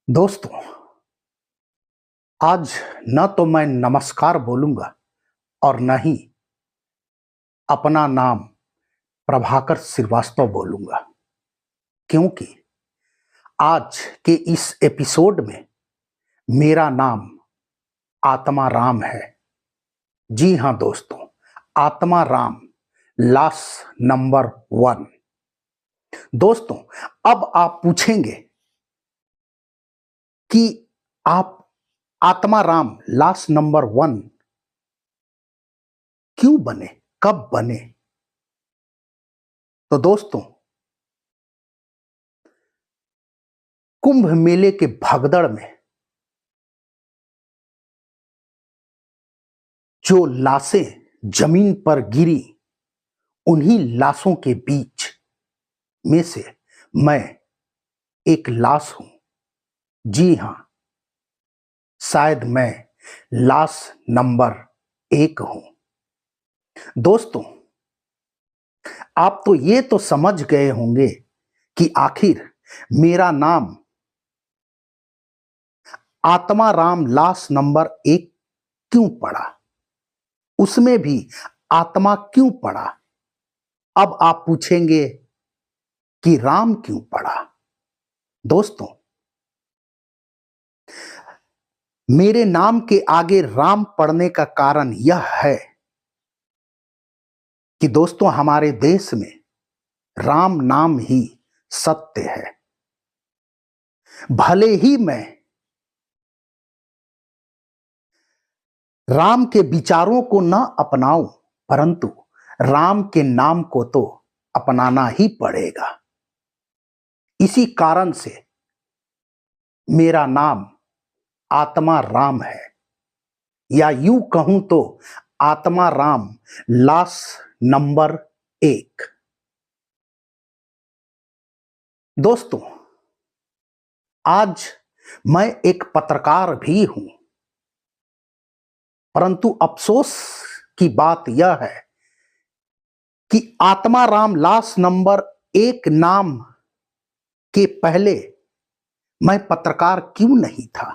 दोस्तों, आज न तो मैं नमस्कार बोलूंगा और न ही अपना नाम प्रभाकर श्रीवास्तव बोलूंगा, क्योंकि आज के इस एपिसोड में मेरा नाम आत्मा राम है। जी हां दोस्तों, आत्मा राम, लाश नंबर 1। दोस्तों, अब आप पूछेंगे कि आप आत्मा राम लाश नंबर 1 क्यों बने, कब बने? तो दोस्तों, कुंभ मेले के भगदड़ में जो लाशें जमीन पर गिरी, उन्हीं लाशों के बीच में से मैं एक लाश हूं। जी हां, शायद मैं लाश नंबर 1 हूं। दोस्तों, आप तो ये तो समझ गए होंगे कि आखिर मेरा नाम आत्मा राम लाश नंबर 1 क्यों पड़ा, उसमें भी आत्मा क्यों पड़ा। अब आप पूछेंगे कि राम क्यों पड़ा। दोस्तों, मेरे नाम के आगे राम पड़ने का कारण यह है कि दोस्तों, हमारे देश में राम नाम ही सत्य है। भले ही मैं राम के विचारों को न अपनाऊं, परंतु राम के नाम को तो अपनाना ही पड़ेगा। इसी कारण से मेरा नाम आत्मा राम है, या यूं कहूं तो आत्मा राम लाश नंबर 1। दोस्तों, आज मैं एक पत्रकार भी हूं, परंतु अफसोस की बात यह है कि आत्मा राम लाश नंबर 1 नाम के पहले मैं पत्रकार क्यों नहीं था।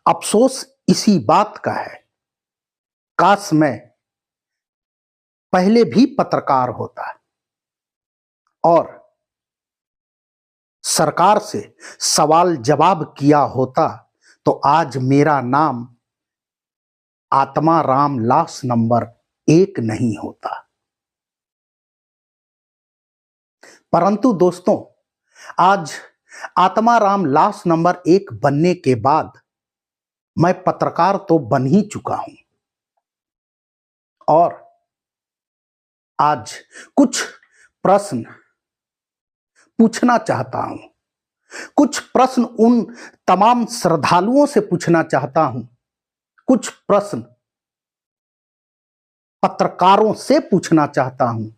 अफसोस इसी बात का है, काश मैं पहले भी पत्रकार होता और सरकार से सवाल जवाब किया होता, तो आज मेरा नाम आत्मा राम लाश नंबर 1 नहीं होता। परंतु दोस्तों, आज आत्मा राम लाश नंबर 1 बनने के बाद मैं पत्रकार तो बन ही चुका हूं, और आज कुछ प्रश्न पूछना चाहता हूं। कुछ प्रश्न उन तमाम श्रद्धालुओं से पूछना चाहता हूं। कुछ प्रश्न पत्रकारों से पूछना चाहता हूं,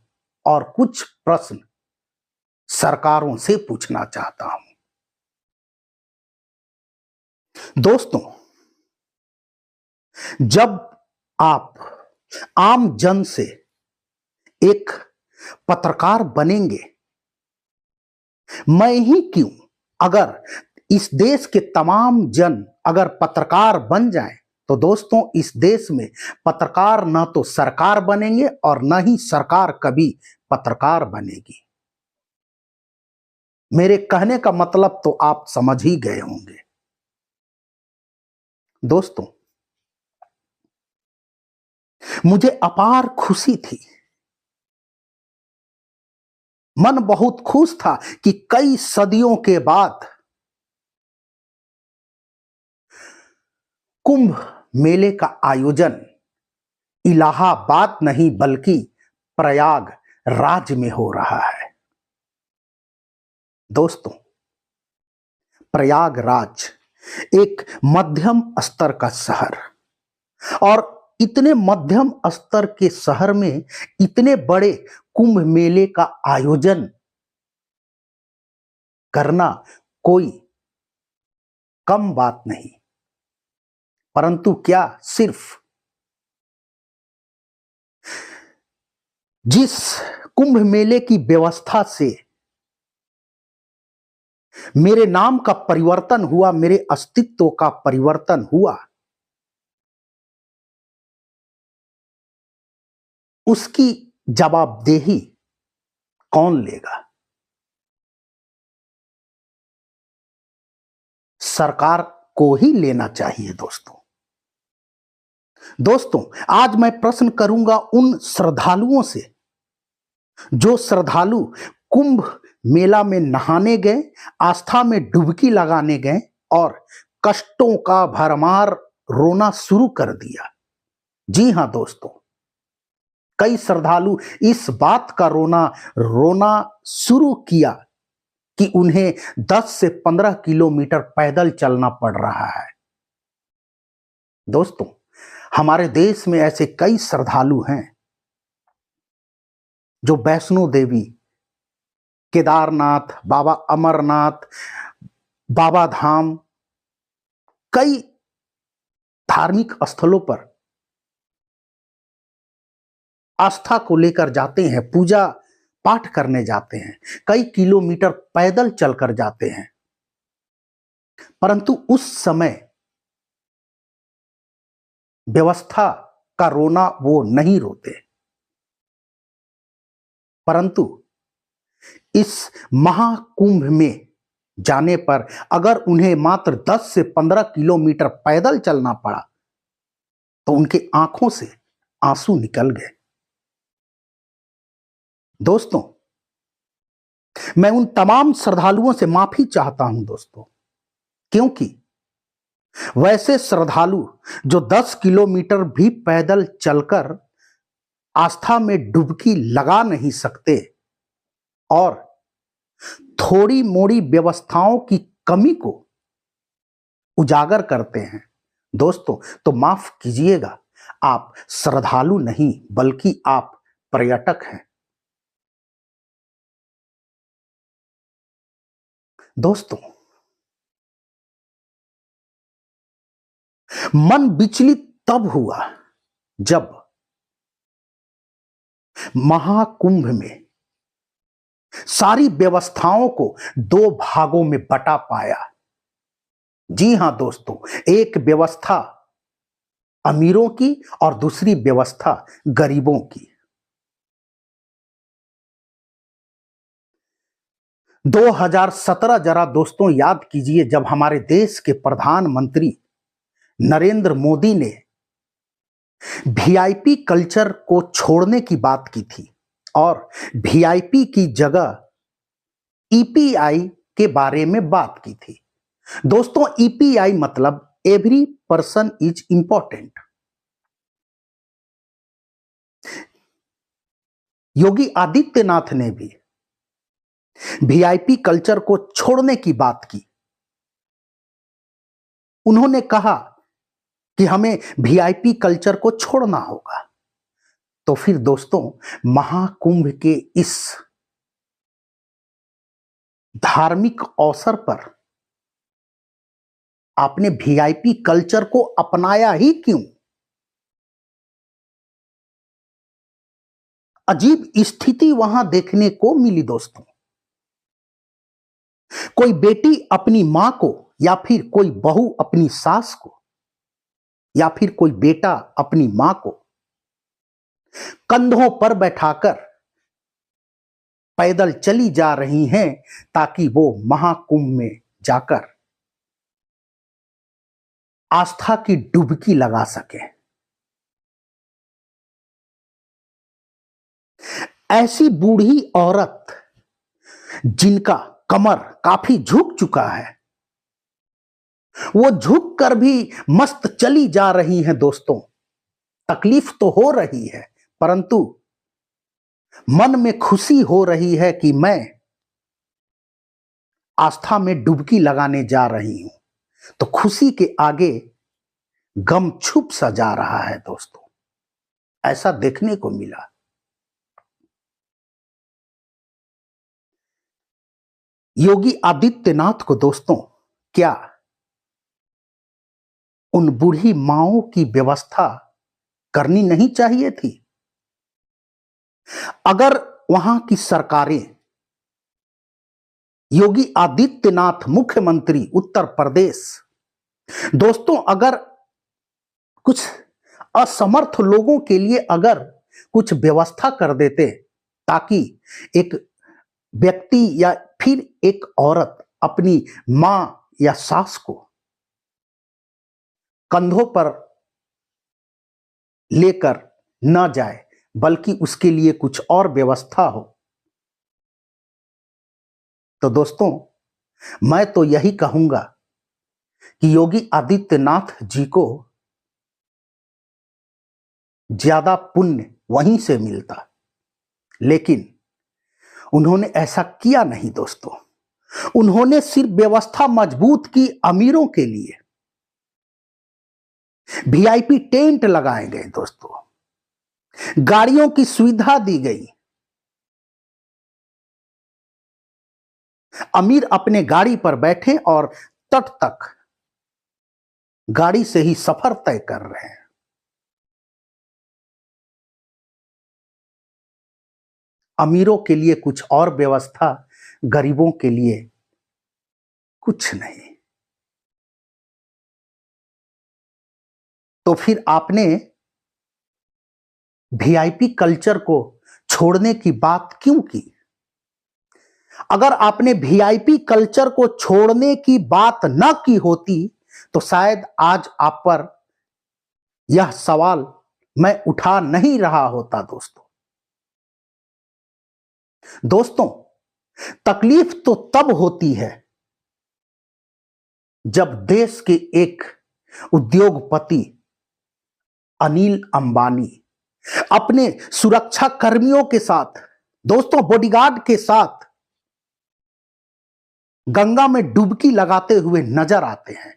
और कुछ प्रश्न सरकारों से पूछना चाहता हूं। दोस्तों, जब आप आम जन से एक पत्रकार बनेंगे, मैं ही क्यों, अगर इस देश के तमाम जन अगर पत्रकार बन जाएं, तो दोस्तों, इस देश में पत्रकार न तो सरकार बनेंगे और न ही सरकार कभी पत्रकार बनेगी। मेरे कहने का मतलब तो आप समझ ही गए होंगे। दोस्तों, मुझे अपार खुशी थी, मन बहुत खुश था कि कई सदियों के बाद कुंभ मेले का आयोजन इलाहाबाद नहीं बल्कि प्रयाग राज में हो रहा है। दोस्तों, प्रयागराज एक मध्यम स्तर का शहर, और इतने मध्यम स्तर के शहर में इतने बड़े कुंभ मेले का आयोजन करना कोई कम बात नहीं, परंतु क्या सिर्फ जिस कुंभ मेले की व्यवस्था से मेरे नाम का परिवर्तन हुआ, मेरे अस्तित्व का परिवर्तन हुआ, उसकी जवाबदेही कौन लेगा? सरकार को ही लेना चाहिए दोस्तों। दोस्तों, आज मैं प्रश्न करूंगा उन श्रद्धालुओं से जो श्रद्धालु कुंभ मेला में नहाने गए, आस्था में डुबकी लगाने गए और कष्टों का भरमार रोना शुरू कर दिया। जी हां दोस्तों, कई श्रद्धालु इस बात का रोना शुरू किया कि उन्हें 10 से 15 किलोमीटर पैदल चलना पड़ रहा है। दोस्तों, हमारे देश में ऐसे कई श्रद्धालु हैं जो वैष्णो देवी, केदारनाथ, बाबा अमरनाथ, बाबा धाम, कई धार्मिक स्थलों पर आस्था को लेकर जाते हैं, पूजा पाठ करने जाते हैं, कई किलोमीटर पैदल चलकर जाते हैं, परंतु उस समय व्यवस्था का रोना वो नहीं रोते। परंतु इस महाकुंभ में जाने पर अगर उन्हें मात्र 10 से 15 किलोमीटर पैदल चलना पड़ा तो उनके आंखों से आंसू निकल गए। दोस्तों, मैं उन तमाम श्रद्धालुओं से माफी चाहता हूं दोस्तों, क्योंकि वैसे श्रद्धालु जो 10 किलोमीटर भी पैदल चलकर आस्था में डुबकी लगा नहीं सकते और थोड़ी मोड़ी व्यवस्थाओं की कमी को उजागर करते हैं दोस्तों, तो माफ कीजिएगा, आप श्रद्धालु नहीं बल्कि आप पर्यटक हैं। दोस्तों, मन विचलित तब हुआ जब महाकुंभ में सारी व्यवस्थाओं को 2 भागों में बटा पाया। जी हां दोस्तों, एक व्यवस्था अमीरों की और दूसरी व्यवस्था गरीबों की। 2017 जरा दोस्तों याद कीजिए, जब हमारे देश के प्रधानमंत्री नरेंद्र मोदी ने वीआईपी कल्चर को छोड़ने की बात की थी और वीआईपी की जगह ईपीआई के बारे में बात की थी। दोस्तों, ईपीआई मतलब every person is important. Yogi Adityanath ने भी वीआईपी कल्चर को छोड़ने की बात की। उन्होंने कहा कि हमें वीआईपी कल्चर को छोड़ना होगा। तो फिर दोस्तों, महाकुंभ के इस धार्मिक अवसर पर आपने वीआईपी कल्चर को अपनाया ही क्यों? अजीब स्थिति वहां देखने को मिली दोस्तों। कोई बेटी अपनी मां को, या फिर कोई बहू अपनी सास को, या फिर कोई बेटा अपनी मां को कंधों पर बैठाकर पैदल चली जा रही हैं ताकि वो महाकुंभ में जाकर आस्था की डुबकी लगा सके। ऐसी बूढ़ी औरत जिनका कमर काफी झुक चुका है, वो झुक कर भी मस्त चली जा रही हैं दोस्तों। तकलीफ तो हो रही है, परंतु मन में खुशी हो रही है कि मैं आस्था में डुबकी लगाने जा रही हूं। तो खुशी के आगे गम छुप सा जा रहा है दोस्तों, ऐसा देखने को मिला। योगी आदित्यनाथ को दोस्तों क्या उन बूढ़ी माओं की व्यवस्था करनी नहीं चाहिए थी? अगर वहां की सरकारें योगी आदित्यनाथ मुख्यमंत्री उत्तर प्रदेश, दोस्तों अगर कुछ असमर्थ लोगों के लिए अगर कुछ व्यवस्था कर देते ताकि एक व्यक्ति या फिर एक औरत अपनी मां या सास को कंधों पर लेकर न जाए, बल्कि उसके लिए कुछ और व्यवस्था हो, तो दोस्तों मैं तो यही कहूंगा कि योगी आदित्यनाथ जी को ज्यादा पुण्य वहीं से मिलता, लेकिन उन्होंने ऐसा किया नहीं दोस्तों। उन्होंने सिर्फ व्यवस्था मजबूत की अमीरों के लिए, वीआईपी टेंट लगाए गए दोस्तों, गाड़ियों की सुविधा दी गई, अमीर अपने गाड़ी पर बैठे और तट तक गाड़ी से ही सफर तय कर रहे हैं। अमीरों के लिए कुछ और व्यवस्था, गरीबों के लिए कुछ नहीं। तो फिर आपने वीआईपी कल्चर को छोड़ने की बात क्यों की? अगर आपने वीआईपी कल्चर को छोड़ने की बात न की होती तो शायद आज आप पर यह सवाल मैं उठा नहीं रहा होता दोस्तों तकलीफ तो तब होती है जब देश के एक उद्योगपति अनिल अंबानी अपने सुरक्षा कर्मियों के साथ, दोस्तों बॉडीगार्ड के साथ गंगा में डुबकी लगाते हुए नजर आते हैं।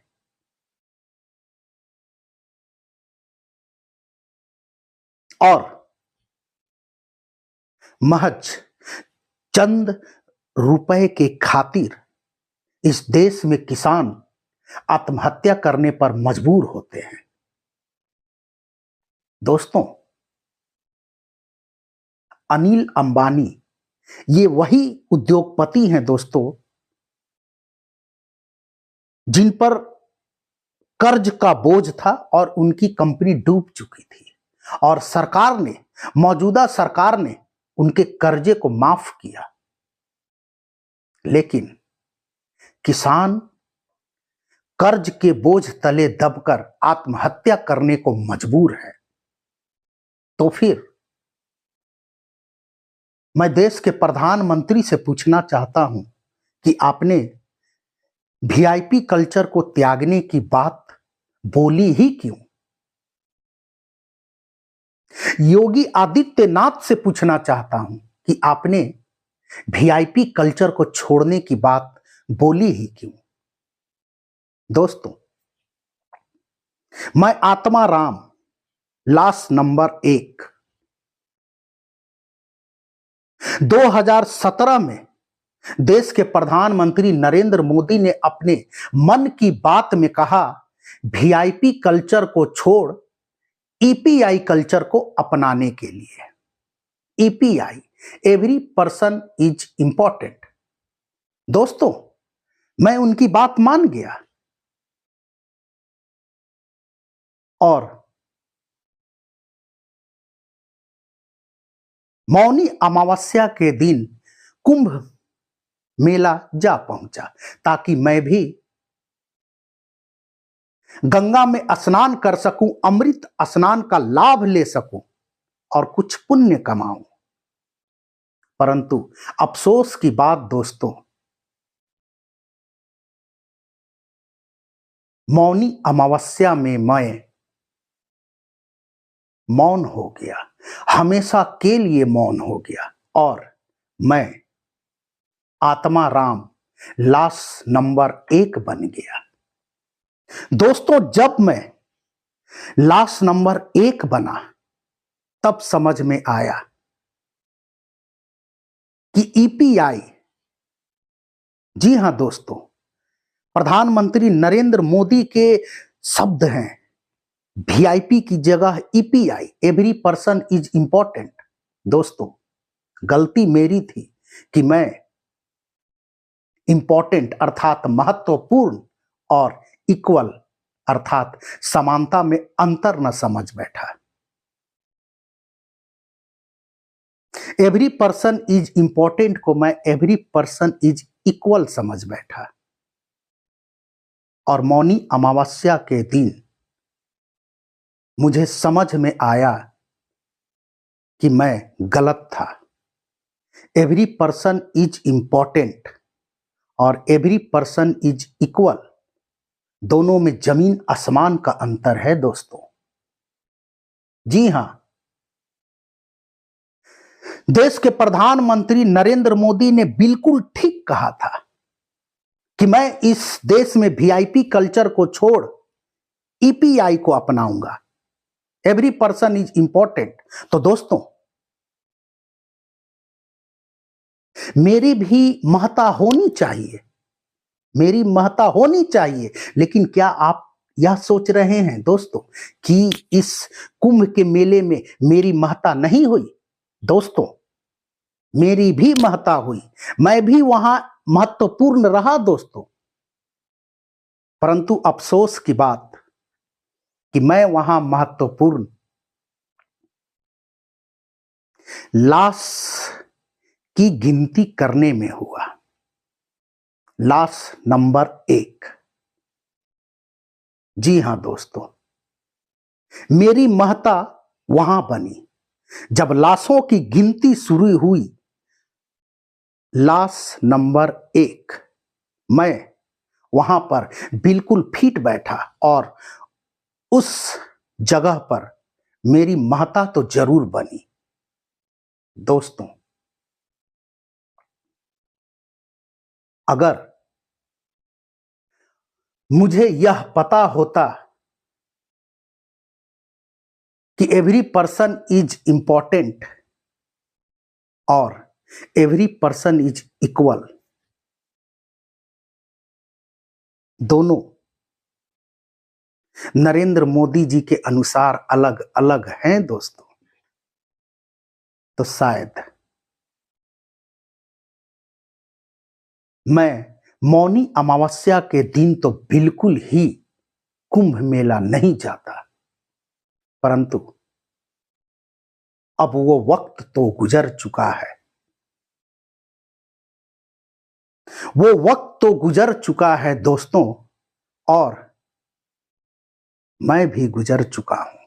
और महज चंद रुपए के खातिर इस देश में किसान आत्महत्या करने पर मजबूर होते हैं। दोस्तों अनिल अंबानी ये वही उद्योगपति हैं दोस्तों जिन पर कर्ज का बोझ था और उनकी कंपनी डूब चुकी थी, और सरकार ने, मौजूदा सरकार ने उनके कर्जे को माफ किया, लेकिन किसान कर्ज के बोझ तले दबकर आत्महत्या करने को मजबूर है। तो फिर मैं देश के प्रधानमंत्री से पूछना चाहता हूं कि आपने वीआईपी कल्चर को त्यागने की बात बोली ही क्यों? योगी आदित्यनाथ से पूछना चाहता हूं कि आपने वीआईपी कल्चर को छोड़ने की बात बोली ही क्यों? दोस्तों मैं आत्मा राम, लाश नंबर 1, 2017 में देश के प्रधानमंत्री नरेंद्र मोदी ने अपने मन की बात में कहा वीआईपी कल्चर को छोड़ ईपीआई कल्चर को अपनाने के लिए। EPI, every person is important. दोस्तों मैं उनकी बात मान गया और मौनी अमावस्या के दिन कुंभ मेला जा पहुंचा ताकि मैं भी गंगा में स्नान कर सकूं, अमृत स्नान का लाभ ले सकूं और कुछ पुण्य कमाऊं। परंतु अफसोस की बात दोस्तों, मौनी अमावस्या में मैं मौन हो गया, हमेशा के लिए मौन हो गया और मैं आत्मा राम, लाश नंबर 1 बन गया। दोस्तों जब मैं लाश नंबर 1 बना तब समझ में आया कि ईपीआई, जी हां दोस्तों, प्रधानमंत्री नरेंद्र मोदी के शब्द हैं, वीआईपी की जगह EPI, every person is important. दोस्तों गलती मेरी थी कि मैं इंपॉर्टेंट अर्थात महत्वपूर्ण और इक्वल अर्थात समानता में अंतर न समझ बैठा। एवरी पर्सन इज इंपॉर्टेंट को मैं एवरी पर्सन इज इक्वल समझ बैठा और मौनी अमावस्या के दिन मुझे समझ में आया कि मैं गलत था। एवरी पर्सन इज इंपॉर्टेंट और एवरी पर्सन इज इक्वल, दोनों में जमीन आसमान का अंतर है दोस्तों। जी हां, देश के प्रधानमंत्री नरेंद्र मोदी ने बिल्कुल ठीक कहा था कि मैं इस देश में वीआईपी कल्चर को छोड़ ईपीआई को अपनाऊंगा। Every person is important. तो दोस्तों, मेरी भी महत्ता होनी चाहिए, मेरी महत्ता होनी चाहिए। लेकिन क्या आप यह सोच रहे हैं दोस्तों कि इस कुंभ के मेले में मेरी महत्ता नहीं हुई? दोस्तों, मेरी भी महत्ता हुई, मैं भी वहां महत्वपूर्ण रहा दोस्तों। परंतु अफसोस की बात कि मैं वहां महत्वपूर्ण लाश की गिनती करने में हुआ। लाश नंबर 1। जी हां दोस्तों, मेरी महत्ता वहां बनी जब लाशों की गिनती शुरू हुई। लाश नंबर 1, मैं वहां पर बिल्कुल फिट बैठा और उस जगह पर मेरी महत्ता तो जरूर बनी दोस्तों। अगर मुझे यह पता होता कि एवरी पर्सन इज इंपॉर्टेंट और एवरी पर्सन इज इक्वल, दोनों नरेंद्र मोदी जी के अनुसार अलग अलग हैं दोस्तों, तो शायद मैं मौनी अमावस्या के दिन तो बिल्कुल ही कुंभ मेला नहीं जाता। परंतु अब वो वक्त तो गुजर चुका है, वो वक्त तो गुजर चुका है दोस्तों, और मैं भी गुजर चुका हूं।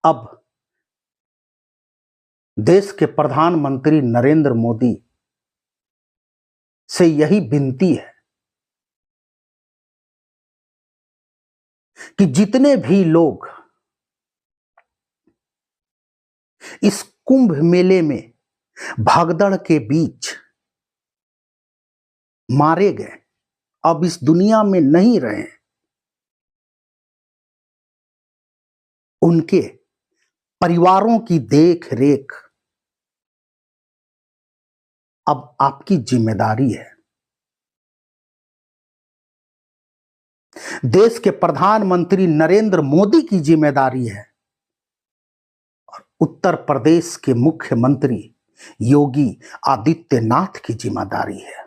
अब देश के प्रधानमंत्री नरेंद्र मोदी से यही विनती है कि जितने भी लोग इस कुंभ मेले में भगदड़ के बीच मारे गए, अब इस दुनिया में नहीं रहे, उनके परिवारों की देख रेख अब आपकी जिम्मेदारी है। देश के प्रधानमंत्री नरेंद्र मोदी की जिम्मेदारी है और उत्तर प्रदेश के मुख्यमंत्री योगी आदित्यनाथ की जिम्मेदारी है।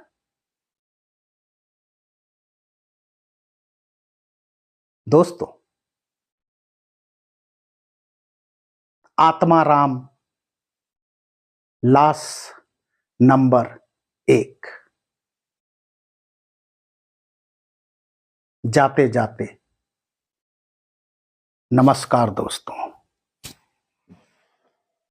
दोस्तों, आत्माराम, लाश नंबर 1। जाते जाते नमस्कार दोस्तों।